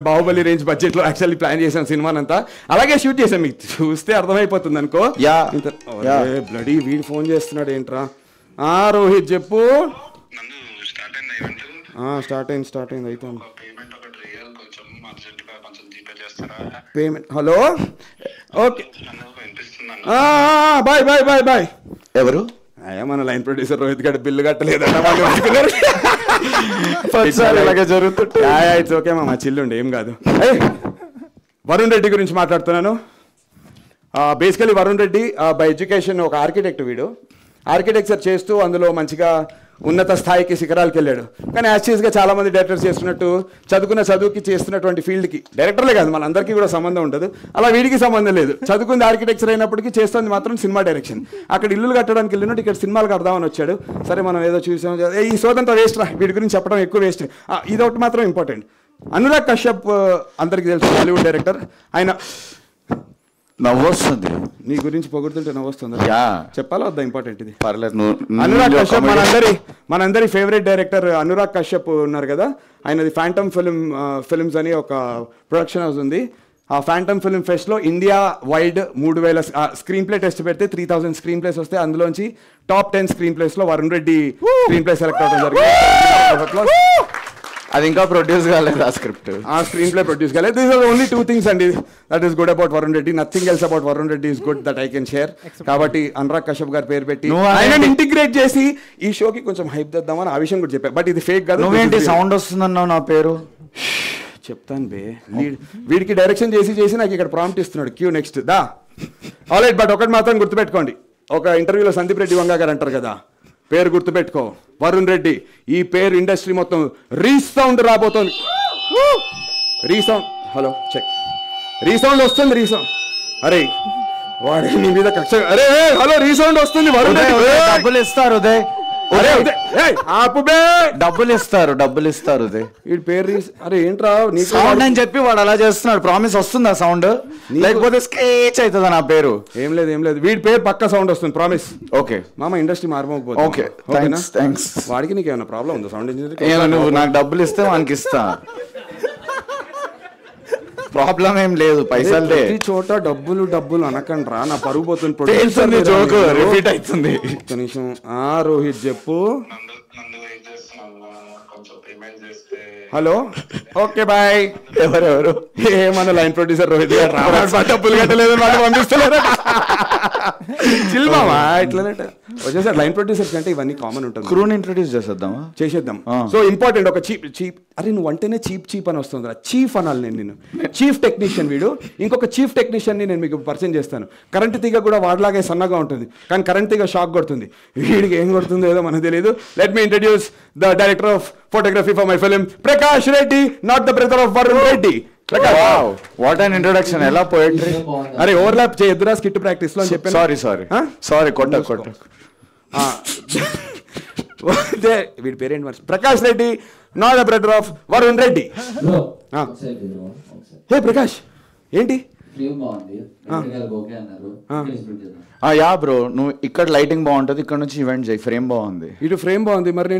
Baahubali range budget లో actually plan చేసాం సినిమానంతా అలాగే షూట్ చేసాం. మీకు చూస్తే అర్థమైపోతుంది అనుకో. బ్లడీ వీడు ఫోన్ చేస్తున్నాడు ఏంట్రా. రోహిత్ చెప్పు. స్టార్ట్ అయింది అయిపోయింది payment. Hello okay bye bye bye bye. ఎవరు? మన లైన్ ప్రొడ్యూసర్ రోహిత్ గారు బిల్లు కట్టలేదన్న ఇలాగే జరుగుతుంది. ఇట్స్ ఓకే మా చిల్లుండి ఏం కాదు. వరుణ్ రెడ్డి గురించి మాట్లాడుతున్నాను. Basically Varun Reddy by education ఒక ఆర్కిటెక్ట్. వీడు ఆర్కిటెక్చర్ చేస్తూ అందులో మంచిగా ఉన్నత స్థాయికి శిఖరాలకు వెళ్ళాడు. కానీ యాక్చువల్గా చాలామంది డైరెక్టర్స్ చేస్తున్నట్టు చదువుకున్న చదువుకి చేస్తున్నటువంటి ఫీల్డ్కి డైరెక్టర్లే కాదు మనందరికీ కూడా సంబంధం ఉంటుంది. అలా వీడికి సంబంధం లేదు. చదువుకుంది ఆర్కిటెక్చర్ అయినప్పటికీ చేస్తుంది మాత్రం సినిమా డైరెక్షన్. అక్కడ ఇల్లులు కట్టడానికి వెళ్ళినట్టు ఇక్కడ సినిమాలు కడదామని వచ్చాడు. సరే మనం ఏదో చూసాం, ఈ సోదంతా వేస్ట్ రా, వీడి గురించి చెప్పడం ఎక్కువ వేస్ట్. ఇదొకటి మాత్రం ఇంపార్టెంట్. అనురాగ్ కశ్యప్ అందరికీ తెలుసు, బాలీవుడ్ డైరెక్టర్. ఆయన నవ్వొస్తుంది నీ గురించి పొగుడుతుంటే నవ్వొస్తుంది. చెప్పాలా వద్దా? ఇంపార్టెంట్ ఇది. పర్లేదు. అనురాగ్ కశ్యప్ మనందరి ఫేవరెట్ డైరెక్టర్ అనురాగ్ కశ్యప్ ఉన్నారు కదా. ఆయనది ఫ్యాంటమ్ ఫిల్మ్స్ అని ఒక ప్రొడక్షన్ హౌస్ ఉంది. ఆ ఫ్యాంటమ్ ఫిల్మ్ ఫెస్ట్లో India wide 3000 screen play test పెడితే 3000 స్క్రీన్ ప్లేస్ వస్తే అందులోంచి టాప్ 10 స్క్రీన్ ప్లేస్లో Varun Reddy screen play select అవడం జరిగింది. అది ఇంకా ప్రొడ్యూస్ కాలేదు. ఆ స్క్రిప్ట్, ఆ స్క్రీన్ ప్లే ప్రొడ్యూస్ కాలేదు. దీస్ ఆర్ ఓన్లీ 2 things అండి that is good about Varun Reddy. Nothing else about Varun Reddy is good that I can share. కాబట్టి అనురాగ్ కశ్యప్ గారి పేరు పెట్టి ఆయన ఇంటిగ్రేట్ చేసి ఈ షోకి కొంచెం హైప్ తెద్దామని ఆ విషయం కూడా చెప్పారు. బట్ ఇది ఫేక్ కాదు. నువ్వేంటి సౌండ్ వస్తుందన్నావు నా పేరు? చెప్తాను బే. వీడికి డైరెక్షన్ చేసి నాకు ఇక్కడ ప్రాంప్ట్ ఇస్తున్నాడు. క్యూ నెక్స్ట్ దా. ఆల్రైట్, బట్ ఒకటి మాత్రం గుర్తుపెట్టుకోండి. ఒక ఇంటర్వ్యూలో సందీప్ రెడ్డి వంగా గారు అంటారు కదా, పేరు గుర్తుపెట్టుకో వరుణ్ రెడ్డి. ఈ పేరు ఇండస్ట్రీ మొత్తం రీసౌండ్ రాబోతోంది. రీసౌండ్, హలో చెక్, రీసౌండ్ వస్తుంది. రీసౌండ్, అరే వాడి నీ మీద కక్ష. అరే హలో, రీసౌండ్ వస్తుంది. వరుణ్ రెడ్డి డబ్బులు ఇస్తారు ఉదయ్. డబ్బులు ఇస్తారు ఉదయ్. వీడి పేరు అరే ఏంట్రా సౌండ్ అని చెప్పి వాడు అలా చేస్తున్నాడు. ప్రామిస్ వస్తుందా సౌండ్? లేకపోతే స్కేచ్ అవుతుందా నా పేరు? ఏం లేదు వీడి పేరు పక్క సౌండ్ వస్తుంది. ప్రామిస్. ఓకే మామ, ఇండస్ట్రీ మారిపోతుంది. Okay thanks. వాడికి నీకు ఏమైనా ప్రాబ్లం ఉందా? సౌండ్ ఇంజనీర్ నువ్వు నాకు డబ్బులు ఇస్తే వానికి ఇస్తా. ప్రాబ్లం ఏం లేదు, పైసలు చోట డబ్బులు అనకండ్రా, నా పరుగు పోతుంది. రిపీట్ అవుతుంది. కనీసం రోహిత్ చెప్పు. Hello okay bye. ఎవరెవరు? ఏమన్నా లైన్ ప్రొడ్యూసర్ రోహిత్ డబ్బులు కట్టలేదు పంపిస్తలేరు. చిల్మామా ఇట్లా వచ్చేసారి. లైన్ ప్రొడ్యూసర్స్ అంటే ఇవన్నీ కామన్ ఉంటుంది. క్రూని ఇంట్రొడ్యూస్ చేసేద్దాం. సో ఇంపార్టెంట్ ఒక చీప్. అరే నువ్వు అంటేనే చీప్ అని వస్తుంది. చీఫ్ అనాలి నేను. చీఫ్ టెక్నీషియన్ వీడు. ఇంకొక చీఫ్ టెక్నీషియన్ని నేను మీకు పరిచయం చేస్తాను. కరెంట్ తీగ కూడా వాడిలాగే సన్నగా ఉంటుంది, కానీ కరెంట్ తీగ షాక్ కొడుతుంది. వీడికి ఏం కొడుతుందో ఏదో మనకు తెలియదు. Let me introduce the director of photography for my film, Prakash Reddy, not the brother of Varun Reddy. What an introduction. ఎలా పోయట్రీ? అరే ఓవర్లాప్ చేయొద్దురా స్కిట్ ప్రాక్టీస్ లో అని చెప్పాను. సారీ కొట్ట. వీడి పేరేంటి మరి? Prakash Reddy, not the brother of Varun Reddy. Hey Prakash, ఏంటి యా బ్రో, నువ్వు ఇక్కడ లైటింగ్ బాగుంటుంది, ఇక్కడ నుంచి ఈవెంట్ చేయి. ఫ్రేమ్ బాగుంది. ఇటు ఫ్రేమ్ బాగుంది. మరి